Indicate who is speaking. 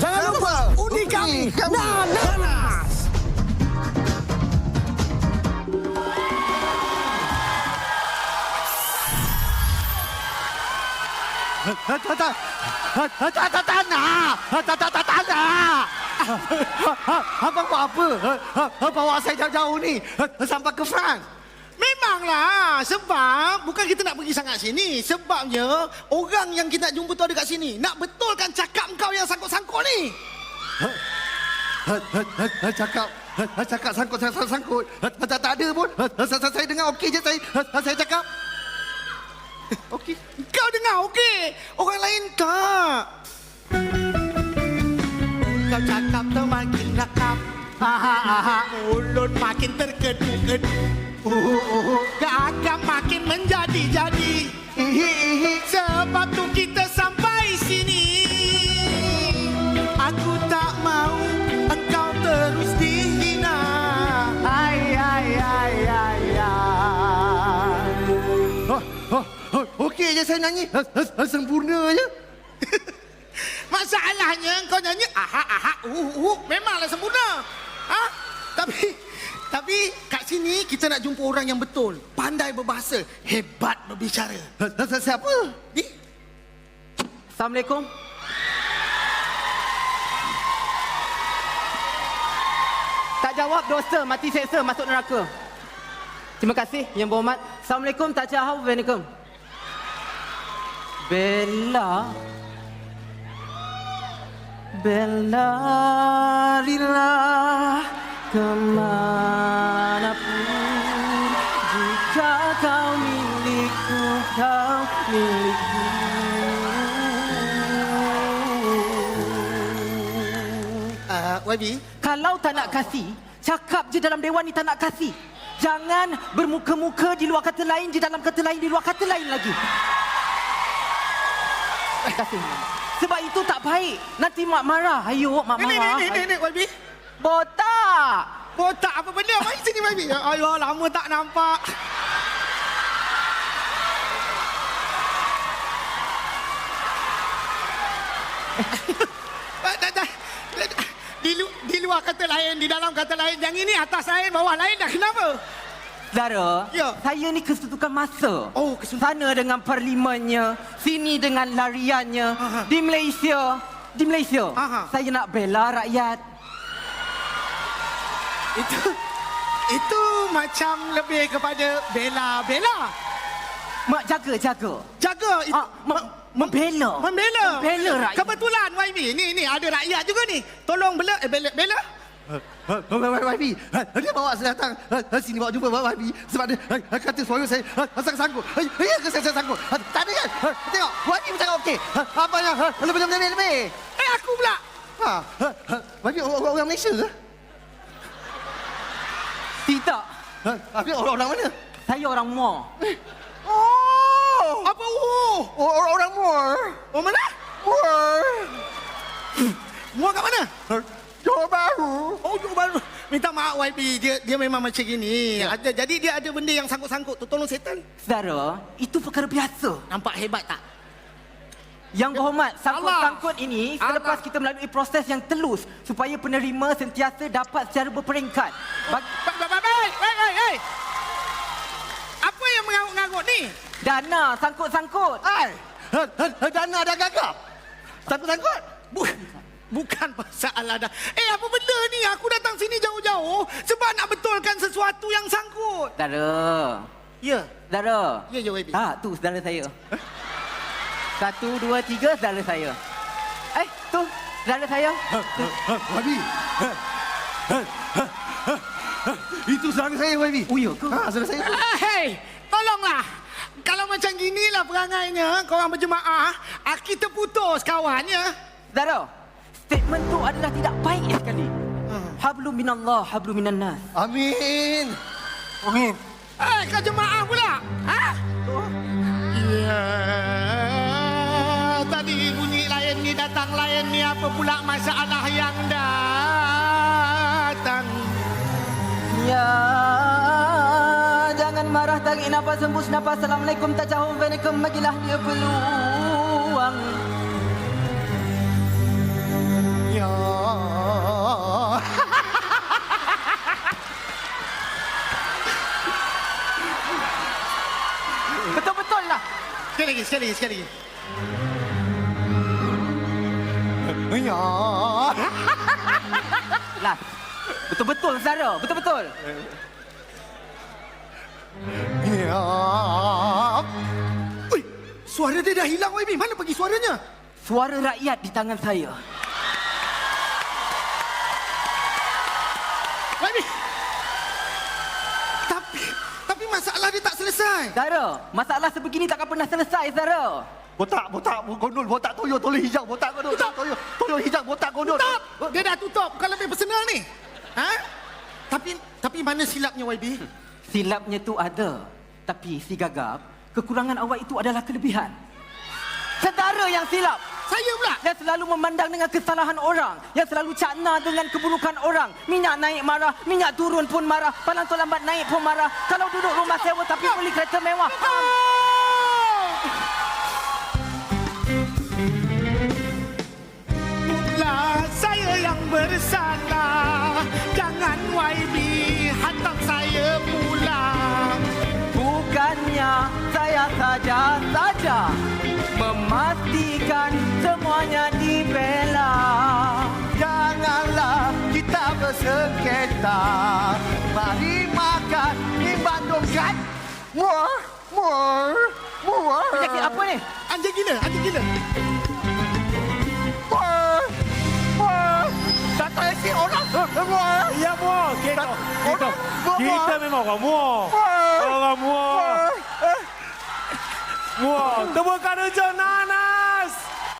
Speaker 1: Jangan lupa undi kami Nanas.
Speaker 2: Tanah. Abang buat apa? Bawa saya jauh-jauh ni sampai ke France.
Speaker 1: Memanglah, sebab bukan kita nak pergi sangat sini. Sebabnya orang yang kita nak jumpa tu ada kat sini. Nak betulkan cakap kau yang sangkut-sangkut ni.
Speaker 2: Cakap sangkut. Tak ada pun. Saya dengar okey je saya cakap. Okey.
Speaker 1: Kau dengar okey. Orang lain tak. Kau cakap tu makin rakam. Mulut makin terkedu-kedu. Gagap makin menjadi-jadi. Sebab tu kita sampai sini. Aku tak mau engkau terus dihina.
Speaker 2: Okey je saya nyanyi. Sempurna je.
Speaker 1: Masalahnya kau nyanyi memanglah sempurna. Tapi kat sini kita nak jumpa orang yang betul, pandai berbahasa, hebat berbicara.
Speaker 2: Siapa?
Speaker 3: Assalamualaikum. Tak jawab dosa, mati seksa, masuk neraka. Terima kasih yang berhormat. Assalamualaikum, tak jawab. Assalamualaikum. Bella lillah kemanapun, jika kau milikku, kau milikku.
Speaker 1: YB,
Speaker 3: Kalau tak nak kasih, cakap je dalam dewan ni tak nak kasih. Jangan bermuka-muka di luar kata lain, di dalam kata lain, di luar kata lain lagi. Terima kasih. Sebab itu tak baik. Nanti mak marah. Ayo, mak marah.
Speaker 1: Ni, YB.
Speaker 3: Botak.
Speaker 1: Botak apa benda? Mari sini, YB. Ayo, lama tak nampak. Di luar kata lain, di dalam kata lain. Yang ini atas lain, bawah lain. Dah kenapa?
Speaker 3: Saudara,
Speaker 1: Ya.
Speaker 3: saya ni kesetukan masa.
Speaker 1: Oh, kesuntukan.
Speaker 3: Sana dengan parlimennya, sini dengan lariannya.
Speaker 1: Aha.
Speaker 3: Di Malaysia,
Speaker 1: Aha.
Speaker 3: saya nak bela rakyat.
Speaker 1: Itu macam lebih kepada bela.
Speaker 3: Mak jaga.
Speaker 1: Jaga itu.
Speaker 3: Membela.
Speaker 1: Membela
Speaker 3: rakyat.
Speaker 1: Kebetulan YB ni ada rakyat juga ni. Tolong bela.
Speaker 2: YB, dia bawa saya datang sini bawa jumpa YB sebab dia kata suara saya sangkut. Ya ke saya sangkut? Tak ada kan? Tengok, YB bercakap okey. Apa yang lebih?
Speaker 1: Aku pula.
Speaker 2: YB orang Malaysia ke?
Speaker 3: Tidak.
Speaker 2: Habis orang mana?
Speaker 3: Saya orang Muar.
Speaker 2: Oh!
Speaker 1: Apa?
Speaker 2: Orang Muar.
Speaker 1: Oh, mana?
Speaker 2: Muar.
Speaker 1: Muar kat mana?
Speaker 2: Johor Bahru.
Speaker 1: Oh, Johor Bahru. Minta maaf YB, dia memang macam gini. Jadi dia ada benda yang sangkut-sangkut tu. Tolong setan.
Speaker 3: Saudara, itu perkara biasa.
Speaker 1: Nampak hebat tak?
Speaker 3: Yang berhormat, sangkut-sangkut
Speaker 1: Allah.
Speaker 3: ini selepas
Speaker 1: Allah.
Speaker 3: kita melalui proses yang telus supaya penerima sentiasa dapat secara berperingkat.
Speaker 1: Baik. Apa yang mengarut-ngarut ni?
Speaker 3: Dana sangkut-sangkut.
Speaker 2: Dana dah gagap. Sangkut-sangkut.
Speaker 1: Bukan masalah dah. Apa benda ni? Aku datang sini jauh-jauh sebab nak betulkan sesuatu yang sangkut.
Speaker 3: Saudara.
Speaker 1: Ya.
Speaker 3: Saudara.
Speaker 1: Ya, YB.
Speaker 3: Tu saudara saya. 1, 2, 3 saudara saya. Tu saudara saya.
Speaker 2: YB. Itu saudara saya, YB.
Speaker 3: Oh, ya ke?
Speaker 2: Saudara saya.
Speaker 1: Hei, tolonglah. Kalau macam ginilah perangainya, korang berjemaah, kita putus kawannya.
Speaker 3: Saudara, statement tu adalah tidak baik sekali. Hablum minallah, hablum minan nas.
Speaker 2: Amin.
Speaker 1: Kau jemaah pula? Ya, tadi bunyi lain ni, datang lain ni, apa pula masalah yang datang?
Speaker 3: Ya, jangan marah, tarik nafas, hembus nafas. Assalamualaikum, tajahum, waalaikum, bagilah dia peluang.
Speaker 1: sekali lagi.
Speaker 2: Ya.
Speaker 3: Lah. Betul-betul saudara, betul-betul.
Speaker 2: Ya.
Speaker 1: Ui, suara dia dah hilang, YB. Mana pergi suaranya?
Speaker 3: Suara rakyat di tangan saya.
Speaker 1: YB. Tapi masalah dia tak selesai.
Speaker 3: Saudara, masalah sebegini takkan pernah selesai saudara.
Speaker 2: Botak gondol, botak toyo, tolong hijau, botak gondol, toyo, toyo hijau, botak gondol.
Speaker 1: Tutup! Dia dah tutup. Bukan lebih personal ni. Ha? Tapi mana silapnya, YB?
Speaker 3: Silapnya tu ada. Tapi si Gagap, kekurangan awak itu adalah kelebihan. Saudara yang silap.
Speaker 1: Saya pula.
Speaker 3: Yang selalu memandang dengan kesalahan orang. Yang selalu cakna dengan keburukan orang. Minyak naik marah, minyak turun pun marah. Palang tol lambat naik pun marah. Kalau duduk rumah sewa tapi beli kereta mewah.
Speaker 1: Lah, saya yang bersalah. Jangan YB hantar saya pulang.
Speaker 3: Bukannya saya saja memastikan semuanya dibela.
Speaker 2: Janganlah kita bersengketa. Mari makan di Bandungkan. Muar.
Speaker 3: Penyakit apa ni?
Speaker 1: Anjing gila.
Speaker 2: Datang isi orang. Muar.
Speaker 4: Ya, muak. Kita memang orang muak. Orang muak. Muak. Tepuk kerja, Nana.